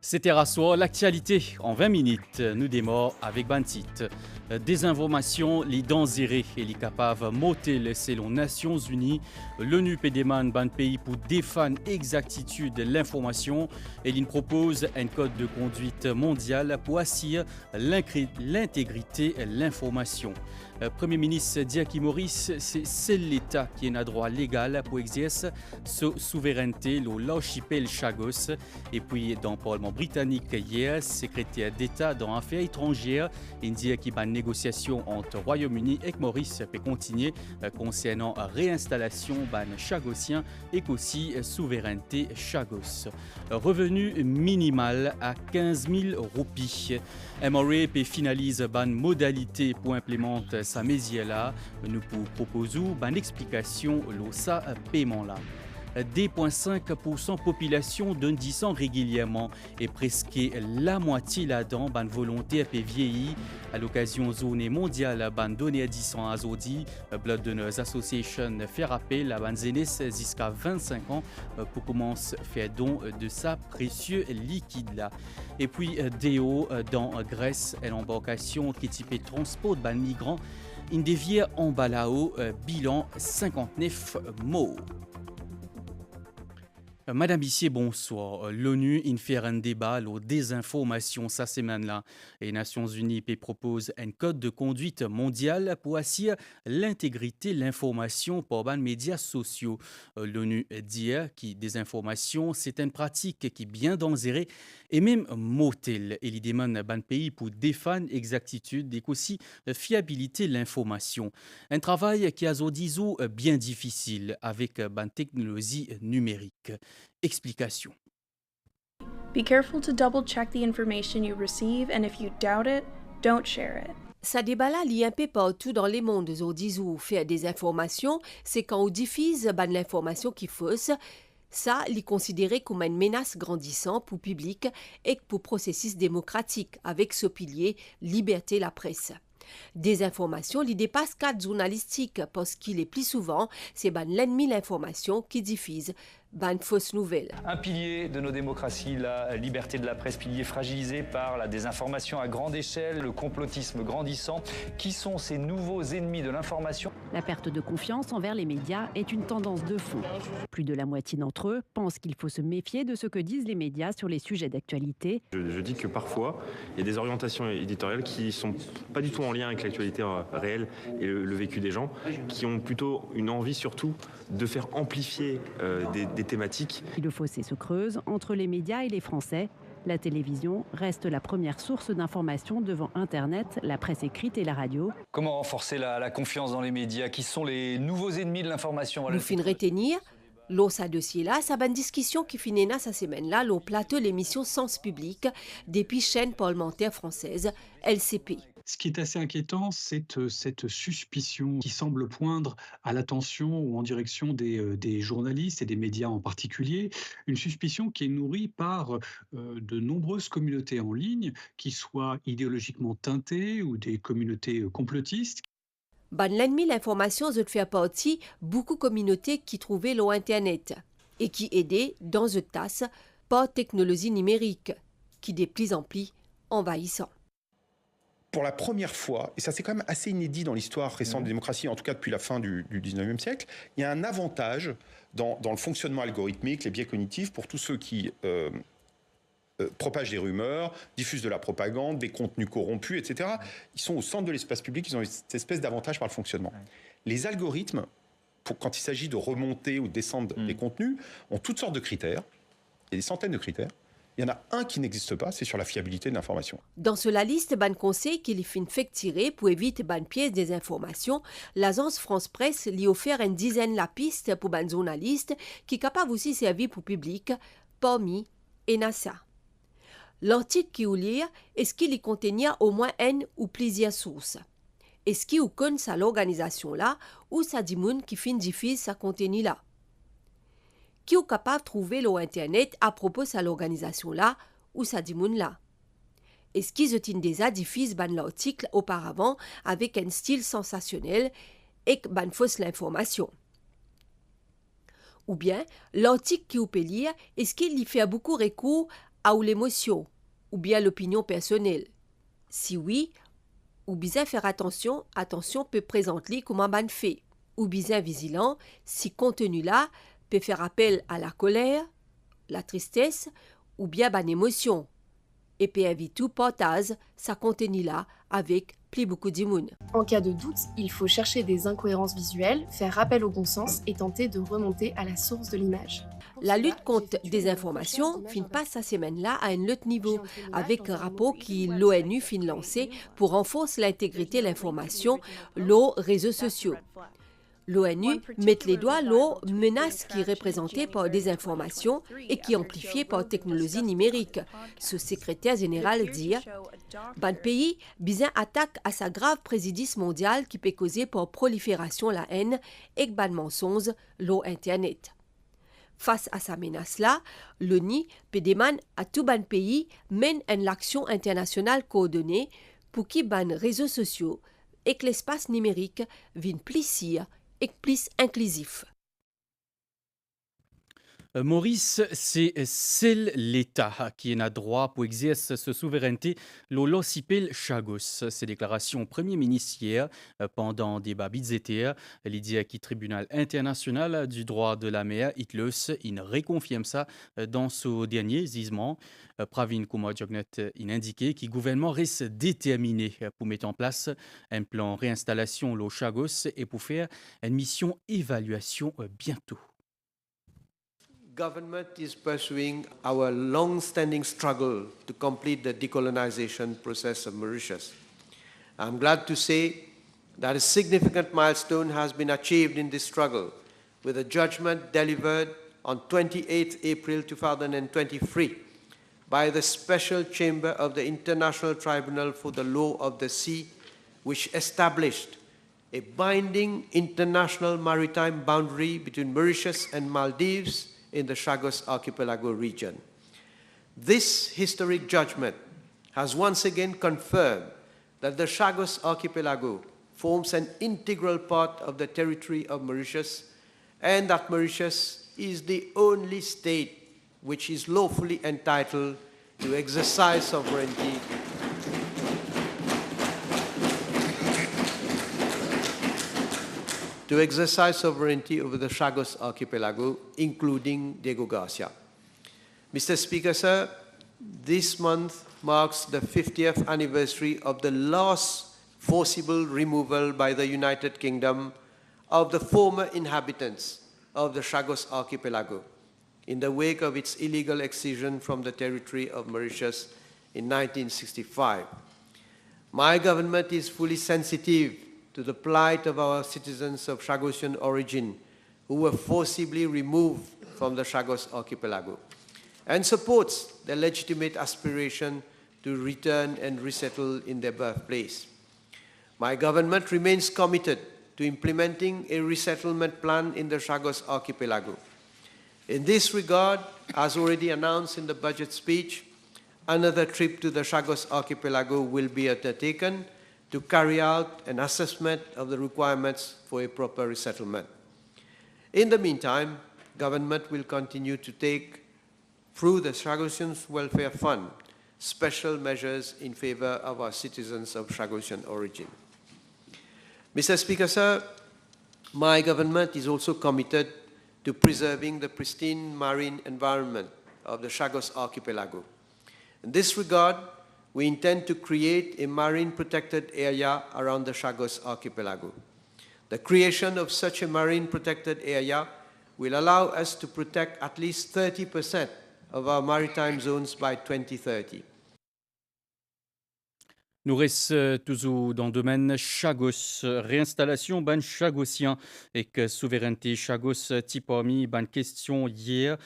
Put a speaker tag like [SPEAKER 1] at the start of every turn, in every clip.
[SPEAKER 1] C'était Rassoir, l'actualité en 20 minutes. Nous démarrons avec Bantit. Désinformation, les dents zérées et les capables motés selon Nations Unies. L'ONU demande ban pays pour défendre exactitude de l'information et il propose un code de conduite mondial pour assurer l'intégrité de l'information. Premier ministre Diaki Maurice, c'est seul l'État qui a un droit légal pour exercer sa souveraineté, l'archipel Chagos. Et puis, dans le Parlement britannique, hier, secrétaire d'État dans Affaires étrangères, il dit qu'il y a une négociation entre Royaume-Uni et Maurice peut continuer concernant réinstallation ban chagosien et aussi souveraineté Chagos. Revenu minimal à 15 000 roupies. MRA finalise ban modalité pour implémenter sa mesure là. Nous proposons une explication de ça paiement là. 2,5% population donne 10 ans régulièrement et presque la moitié là-dedans ban volonté peut vieillir à l'occasion zone mondiale ban donné à 10 ans à Zodi Blood Donors Association fait appel à ban jeunesse jusqu'à 25 ans pour commencer à faire don de sa précieux liquide là. Et puis DO dans Grèce l'embarcation qui type transport ban migrants une dévière en Balao bilan 59 morts. Madame Bissier, bonsoir. L'ONU fait un débat sur désinformation cette semaine-là. Les Nations Unies propose un code de conduite mondial pour assurer l'intégrité de l'information par les médias sociaux. L'ONU dit que désinformation, c'est une pratique qui est bien dangereuse et même mortelle. Et il demande à un pays pour défendre l'exactitude et aussi fiabilité de l'information. Un travail qui a disons bien difficile avec une technologie numérique. Explication.
[SPEAKER 2] Be careful to double-check the information you receive, and if you doubt it, don't share it.
[SPEAKER 3] Ça débat-là, il y a un peu partout dans les mondes. On dit ou fait des informations, c'est quand on diffuse l'information qui est fausse. Ça, il est considéré comme une menace grandissante pour le public et pour le processus démocratique, avec ce pilier liberté de la presse. Des informations, il dépasse cadre journalistique parce qu'il est plus souvent, c'est l'ennemi de l'information qui diffuse fausse nouvelle.
[SPEAKER 4] Un pilier de nos démocraties, la liberté de la presse, pilier fragilisé par la désinformation à grande échelle, le complotisme grandissant. Qui sont ces nouveaux ennemis de l'information ?
[SPEAKER 5] La perte de confiance envers les médias est une tendance de fond. Plus de la moitié d'entre eux pensent qu'il faut se méfier de ce que disent les médias sur les sujets d'actualité.
[SPEAKER 6] Je dis que parfois, il y a des orientations éditoriales qui ne sont pas du tout en lien avec l'actualité réelle et le vécu des gens, qui ont plutôt une envie surtout de faire amplifier des thématiques.
[SPEAKER 5] Le fossé se creuse entre les médias et les Français. La télévision reste la première source d'information devant Internet, la presse écrite et la radio.
[SPEAKER 4] Comment renforcer la confiance dans les médias ? Qui sont les nouveaux ennemis de l'information ? Voilà.
[SPEAKER 3] Nous fin retenir, l'eau sa dossier là, ça une discussion qui finit cette semaine-là, l'eau plateau l'émission Sens Public, depuis chaîne parlementaire française, LCP.
[SPEAKER 7] Ce qui est assez inquiétant, c'est cette suspicion qui semble poindre à l'attention ou en direction des journalistes et des médias en particulier, une suspicion qui est nourrie par de nombreuses communautés en ligne, qui soient idéologiquement teintées ou des communautés complotistes.
[SPEAKER 3] L'ennemi de l'information de faire partie beaucoup de communautés qui trouvaient l'Internet et qui aidaient dans une tasse par technologie numérique, qui de plus en plus envahissant.
[SPEAKER 8] Pour la première fois, et ça c'est quand même assez inédit dans l'histoire récente des démocraties, en tout cas depuis la fin du 19e siècle, il y a un avantage dans le fonctionnement algorithmique, les biais cognitifs, pour tous ceux qui propagent des rumeurs, diffusent de la propagande, des contenus corrompus, etc. Ils sont au centre de l'espace public, ils ont cette espèce d'avantage par le fonctionnement. Les algorithmes, quand il s'agit de remonter ou de descendre les contenus, ont toutes sortes de critères, il y a des centaines de critères. Il y en a un qui n'existe pas, c'est sur la fiabilité de l'information.
[SPEAKER 3] Dans la liste, conseil qu'il fait tirer pour éviter pièce des informations, l'agence France Presse lui offert une dizaine de pistes pour les journalistes qui sont capables aussi de servir pour le public, parmi et NASA. L'article qui vous lire, est-ce qu'il y contenait au moins une ou plusieurs sources? Est-ce qu'il y connaît ça l'organisation-là ou ça dit moun qui fin diffuse sa contenu-là? Qui est capable de trouver sur Internet à propos de l'organisation-là ou ça dit moun-là? Est-ce qu'ils ont déjà diffusé l'article auparavant avec un style sensationnel et fausse l'information? Ou bien, l'article qui vous peut lire, est-ce qu'il y fait beaucoup recours ou l'émotion, ou bien l'opinion personnelle. Si oui, ou bien faire attention peut présenter comme un ban fait, ou bien vigilant si contenu là peut faire appel à la colère, la tristesse, ou bien ban émotion, et peut éviter tout partage sa contenu là avec plus beaucoup de monde.
[SPEAKER 9] En cas de doute, il faut chercher des incohérences visuelles, faire appel au bon sens et tenter de remonter à la source de l'image.
[SPEAKER 3] La lutte contre des informations fin pas sa semaine-là à un autre niveau, avec un rapport qui l'ONU fin lancé pour renforcer l'intégrité de l'information, aux réseaux sociaux. L'ONU met les doigts aux menaces qui sont représentées par des informations et qui amplifiées par la technologie numérique. Ce secrétaire général dit « Ban pays, bien attaque à sa grave préjudice mondial qui peut causer par prolifération la haine et ban mensonge l'eau Internet. » Face à sa menace-là, l'ONU peut demander à tout ban pays mène une action internationale coordonnée pour que ban réseaux sociaux et que l'espace numérique vienne plus sûr et plus inclusif.
[SPEAKER 1] Maurice, c'est seul l'État qui a droit pour exercer sa souveraineté l'Olocipel Chagos. Ces déclarations au Premier ministre hier pendant un débat budgétaire. L'idée qui tribunal international du droit de la mer, ITLOS, il reconfirme ça dans ce dernier jugement. Pravin Kumar Jagnet il indiqué que le gouvernement reste déterminé pour mettre en place un plan réinstallation l'eau Chagos et pour faire une mission évaluation bientôt.
[SPEAKER 10] Government is pursuing our long-standing struggle to complete the decolonization process of Mauritius. I'm glad to say that a significant milestone has been achieved in this struggle with a judgment delivered on 28 April 2023 by the Special Chamber of the International Tribunal for the Law of the Sea, which established a binding international maritime boundary between Mauritius and Maldives in the Chagos Archipelago region. This historic judgment has once again confirmed that the Chagos Archipelago forms an integral part of the territory of Mauritius and that Mauritius is the only state which is lawfully entitled to exercise sovereignty over the Chagos Archipelago, including Diego Garcia. Mr. Speaker, sir, this month marks the 50th anniversary of the last forcible removal by the United Kingdom of the former inhabitants of the Chagos Archipelago in the wake of its illegal excision from the territory of Mauritius in 1965. My government is fully sensitive to the plight of our citizens of Chagosian origin who were forcibly removed from the Chagos Archipelago and supports their legitimate aspiration to return and resettle in their birthplace. My government remains committed to implementing a resettlement plan in the Chagos Archipelago. In this regard, as already announced in the budget speech, another trip to the Chagos Archipelago will be undertaken to carry out an assessment of the requirements for a proper resettlement. In the meantime, government will continue to take, through the Chagosian Welfare Fund, special measures in favor of our citizens of Chagosian origin. Mr. Speaker, sir, my government is also committed to preserving the pristine marine environment of the Chagos Archipelago. In this regard, we intend to create a marine protected area around the Chagos Archipelago. The creation of such a marine protected area will allow us to protect at least 30% of our maritime zones by 2030.
[SPEAKER 1] Nous restons toujours dans le domaine Chagos, réinstallation ban chagosien et que souveraineté Chagos parmi ban question hier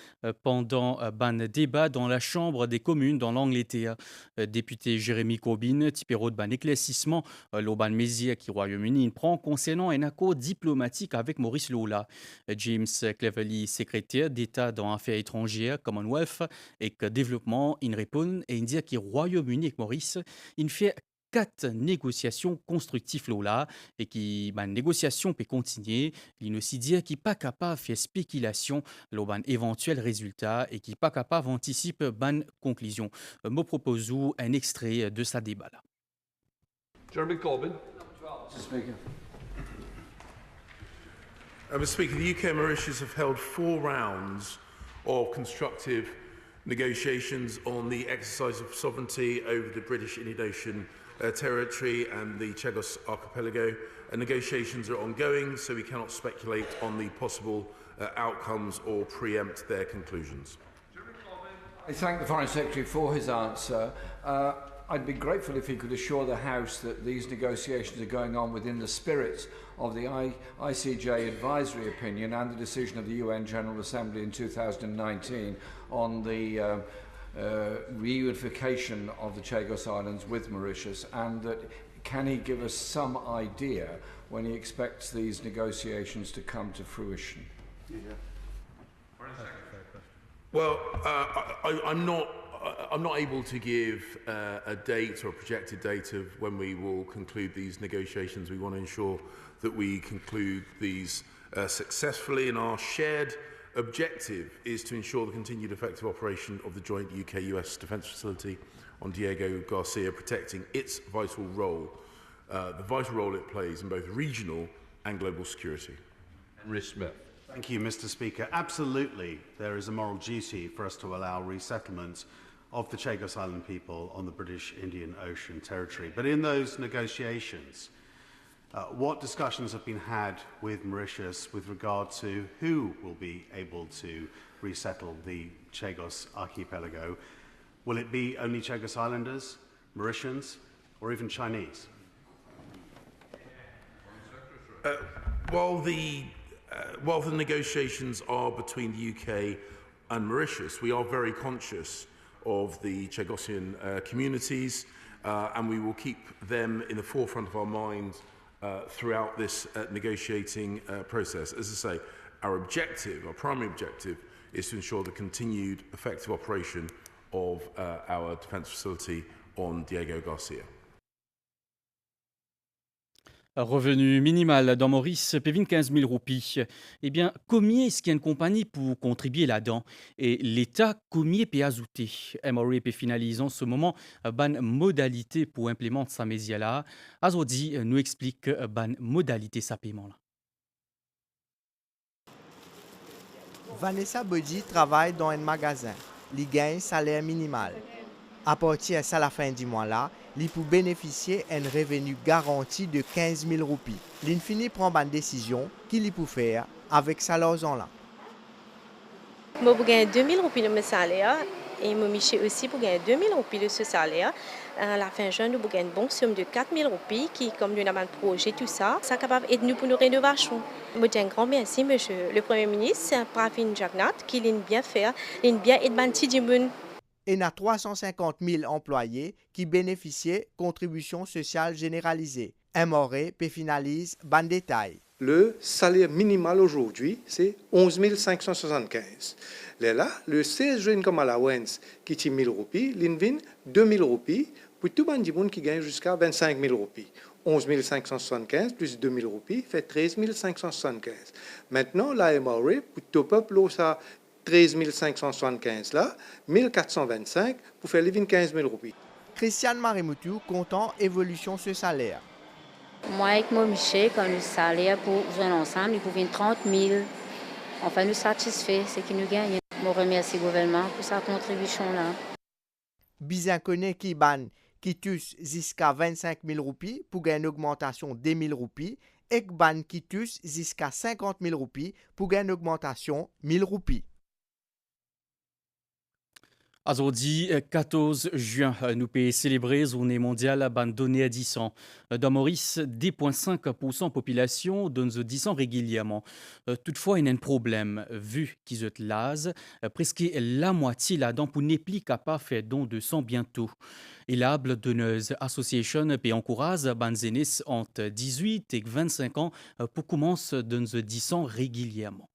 [SPEAKER 1] pendant ban débat dans la Chambre des communes dans l'Angleterre. Député Jérémy Corbyn, tipéro de ban éclaircissement, l'Oban Mézier qui Royaume-Uni prend concernant un accord diplomatique avec Maurice Lola. James Cleverly, secrétaire d'État dans Affaires étrangères, Commonwealth et que développement, il répond et il dit que Royaume-Uni et Maurice, il fait 4 négociations constructives là et qui négociation peut continuer. Il aussi dire qui pas capable de faire spéculation sur éventuel résultat et qui pas capable d'anticiper ban conclusion. Me propose un extrait de sa débat là.
[SPEAKER 11] Jeremy Corbyn.
[SPEAKER 12] Mr. Speaker.
[SPEAKER 11] Mr. Speaker, the UK and Mauritius have held 4 rounds of constructive negotiations on the exercise of sovereignty over the British Indian Ocean territory and the Chagos Archipelago. Negotiations are ongoing, so we cannot speculate on the possible outcomes or preempt their conclusions.
[SPEAKER 12] I thank the Foreign Secretary for his answer. I'd be grateful if he could assure the House that these negotiations are going on within the spirit of the ICJ advisory opinion and the decision of the UN General Assembly in 2019 on the reunification of the Chagos Islands with Mauritius, and that can he give us some idea when he expects these negotiations to come to fruition?
[SPEAKER 11] Well, I'm not able to give a date or a projected date of when we will conclude these negotiations. We want to ensure that we conclude these successfully, and our shared objective is to ensure the continued effective operation of the joint UK-US defence facility on Diego Garcia, protecting its vital role, the vital role it plays in both regional and global security.
[SPEAKER 13] Henry Smith.
[SPEAKER 14] Thank you, Mr. Speaker. Absolutely, there is a moral duty for us to allow resettlement of the Chagos Island people on the British Indian Ocean territory. But in those negotiations, what discussions have been had with Mauritius with regard to who will be able to resettle the Chagos Archipelago? Will it be only Chagos Islanders, Mauritians, or even Chinese?
[SPEAKER 11] While the negotiations are between the UK and Mauritius, we are very conscious of the Chagosian communities, and we will keep them in the forefront of our mind throughout this negotiating process. As I say, our primary objective, is to ensure the continued effective operation of our defence facility on Diego Garcia.
[SPEAKER 1] Revenu minimal dans Maurice, pévin 15 000 roupies. Eh bien, combien est-ce qu'il y a une compagnie pour contribuer là-dedans? Et l'État, combien peut ajouter? MRA peut finaliser en ce moment ban modalité pour implémenter sa média-là. Azodi nous explique ban modalité sa paiement-là.
[SPEAKER 15] Vanessa Bodi travaille dans un magasin. Elle gagne salaire minimal. À partir de la fin du mois-là, elle peut bénéficier d'un revenu garanti de 15 000 roupies. Elle finit prend une décision qu'il peut faire avec sa l'argent-là.
[SPEAKER 16] Je gagne 2 000 roupies de mon salaire et je suis aussi pour gagner 2 000 roupies de ce salaire. À la fin juin, nous gagnons une bonne somme de 4 000 roupies qui, comme nous avons un projet, tout ça, ça est capable d'aider nous pour nos rénovations. Je dis un grand merci, monsieur le Premier ministre, Pravin Jagnnath, qui l'a bien fait, il a bien aidé Banti Dimoun.
[SPEAKER 15] Il y a 350 000 employés qui bénéficient de contributions sociales généralisées. MRA peut finaliser ban détail.
[SPEAKER 17] Le salaire minimal aujourd'hui, c'est 11 575. Là, le 16 juin comme allowance qui est 1 000 roupies, l'INVIN 2 000 roupies, pour tout le monde qui gagne jusqu'à 25 000 roupies. 11 575 plus 2 000 roupies fait 13 575. Maintenant, la MRA, pour tout le peuple, ça 13 575 là, 1425 pour faire les 15 000 roupies.
[SPEAKER 15] Christiane Marimoutou content évolution ce salaire.
[SPEAKER 18] Moi, avec mon Michel, quand le salaire pour jouer ensemble, il pouvait 30 000. Enfin, nous satisfait, c'est qu'il nous gagne. Je remercie le gouvernement pour sa contribution-là.
[SPEAKER 15] Bizan connaît qui ban qui touche jusqu'à 25 000 roupies pour gagner une augmentation de 2 000 roupies et ban qui touche jusqu'à 50 000 roupies pour gagner une augmentation de 1 000 roupies.
[SPEAKER 1] Aujourd'hui, 14 juin, nous pouvons célébrer la journée mondiale abandonnée à 10 ans. Dans Maurice, 10,5% de population donne 10 ans régulièrement. Toutefois, il y a un problème, vu qu'ils ont l'âge, presque la moitié là-dedans pour n'est plus capable de faire don de sang bientôt. Et la Donneuse Association peut encourager les aînés entre 18 et 25 ans pour commencer à donner 10 ans régulièrement.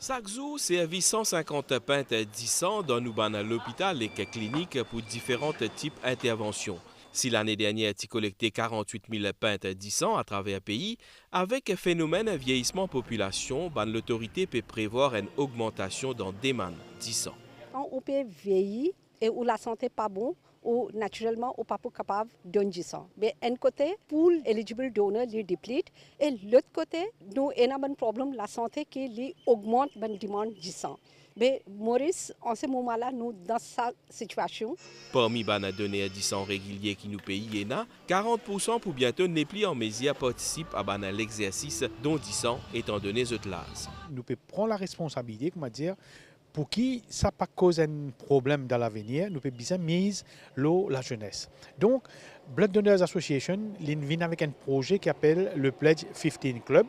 [SPEAKER 19] Chaque jour, servi 150 pintes à 10 ans dans nous à l'hôpital et cliniques pour différents types d'interventions. Si l'année dernière, tu collecté 48 000 pintes 10 ans à travers le pays, avec un phénomène vieillissement population, l'autorité peut prévoir une augmentation dans demande 10 ans.
[SPEAKER 13] Quand on peut vieillir et où la santé n'est pas bonne, ou naturellement, on n'est pas capable de donner 10 ans. Mais un côté, pour eligible donor, les déplete, et l'autre côté, nous avons un problème, la santé qui augmente la demande 10 ans. Mais Maurice, en ce moment-là, nous dans cette situation.
[SPEAKER 19] Parmi les données 10 ans réguliers qui nous payent, 40% pour bientôt n'est plus en mesure participent à l'exercice dont 10 ans étant donné ce classe.
[SPEAKER 20] Nous pouvons prendre la responsabilité, comment dire, pour qui ça pas cause un problème dans l'avenir, nous pouvons bien mise la jeunesse. Donc, Blood Donors Association vient avec un projet qui s'appelle le Pledge 15 Club.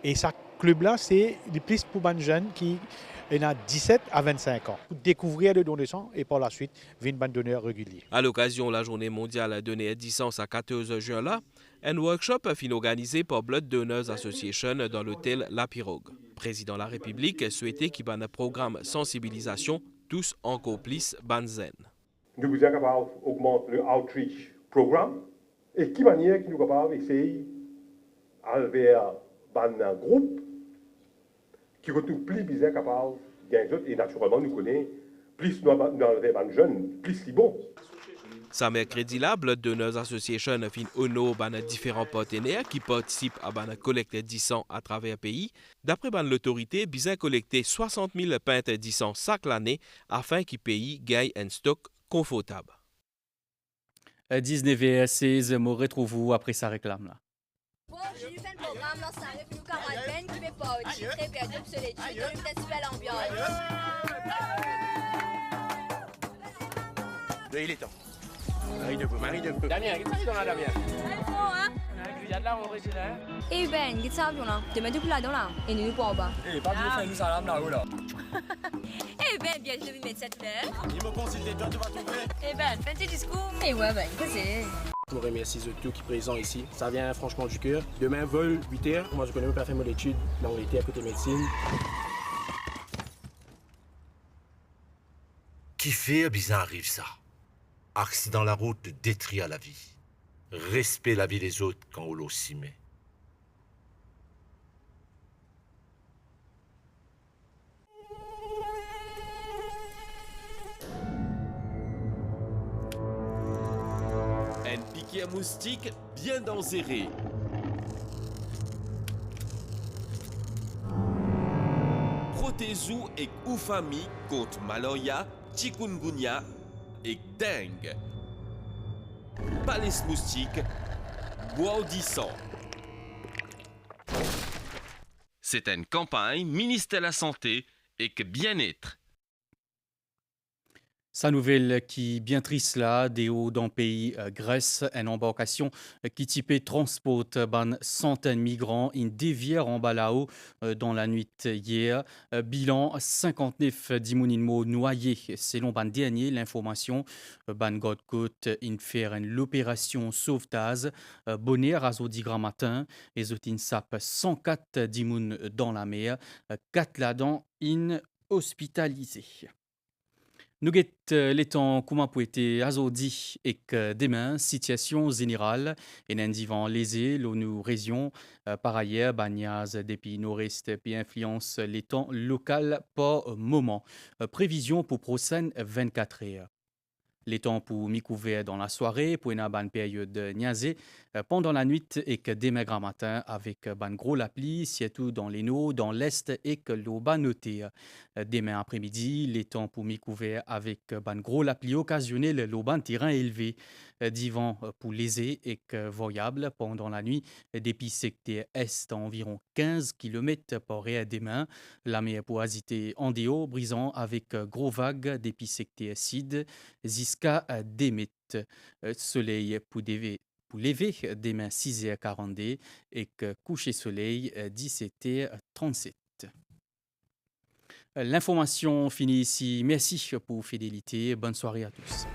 [SPEAKER 20] Et ce club-là, c'est le plus pour les jeunes qui ont 17 à 25 ans. Pour découvrir le don de sang et par la suite, venir un donneur régulier.
[SPEAKER 19] À l'occasion de la journée mondiale donnée 10 ans à 14 juin, là, un workshop a été organisé par Blood Donors Association dans l'hôtel La Pirogue. Le président de la République souhaitait qu'il y ait un programme sensibilisation tous en complice Banzen.
[SPEAKER 21] Nous sommes capables d'augmenter le outreach programme et qui manière que nous sommes capables d'essayer vers un groupe qui retrouve plus bizarre capable de gagner et naturellement nous connaissons plus nous avons jeunes plus bon.
[SPEAKER 19] Ce mercredi-là, Blood Donors Association a fait honor à différents partenaires qui participent à la collecte 10 ans à travers le pays. D'après l'autorité, Bizin collecté 60 000 pintes 10 ans chaque année afin que le pays gagne un stock confortable.
[SPEAKER 1] 19h16, me retrouve après sa réclame là.
[SPEAKER 22] Bon, j'ai fait le programme là, ça arrive, nous quarantaine qui fait pas très perdu sur les tuiles, donc une super ambiance.
[SPEAKER 23] Il est temps. Marie de peu. Damien, qu'est-ce que tu as, Damien? Il y a de la rentrée, c'est là.
[SPEAKER 22] Eh ben, qu'est-ce que ça là? Demain, tu peux là, et nous pas en bas.
[SPEAKER 23] Eh, pas de faire nous salam là-haut là.
[SPEAKER 22] Eh ben, bien, je vais mettre cette fleur.
[SPEAKER 23] Il me considère, toi, tu vas trouver.
[SPEAKER 22] Eh ben, fais un petit discours. Eh ouais, ben, qu'est-ce que c'est?
[SPEAKER 23] Je vous remercie de tout qui est présent ici. Ça vient franchement du cœur. Demain, vol 8h. Moi, je connais même pas fait mon étude. Là, on était à côté médecine.
[SPEAKER 24] Qui fait bizarre arrive ça? Accident la route de détruire la vie. Respect la vie des autres quand on l'ossi met.
[SPEAKER 25] Un piquet à moustique bien dangereux. Protégez-vous et ou famille contre malaria, chikungunya et dengue. Pas les moustiques, bois au 10 ans. C'est une campagne ministère de la Santé et que bien-être.
[SPEAKER 1] Sa nouvelle qui bien triste là, des hauts dans le pays Grèce, une embarcation qui typait transporte ban centaines de migrants, une dévière en balao dans la nuit hier. Bilan 59 dimoninimo noyés. Selon ban dernier, l'information, ban Godcote in faire l'opération sauvetage. Bonnet razodi grand matin, et zotin sap 104 dimoun dans la mer, 4 là-dedans in hospitalisés. Nous guettons les temps comment peut être azodi et que demain situation générale et n'indivan lésé l'ONU région par ailleurs bagnaz depuis nord-est puis influence les temps local par moment prévision pour prochaine 24 heures. Les temps pour m'y couvrir dans la soirée, pour une bonne période niaisée pendant la nuit et que demain grand matin avec ban gros la pluie, surtout dans les nord, dans l'est et que l'eau ban noté. Demain après-midi, les temps pour m'y couvrir avec ban gros la pluie occasionnelle, l'eau ban terrain élevé, divan pour léger et que voyable pendant la nuit, depuis secteur est à environ 15 km par heure demain. La mer pour agiter en déo, brisant avec gros vagues depuis secteur sud, jusqu'à Demet. Soleil pour lever demain 6h42 et que coucher soleil 17h37. L'information finit ici. Merci pour fidélité. Bonne soirée à tous.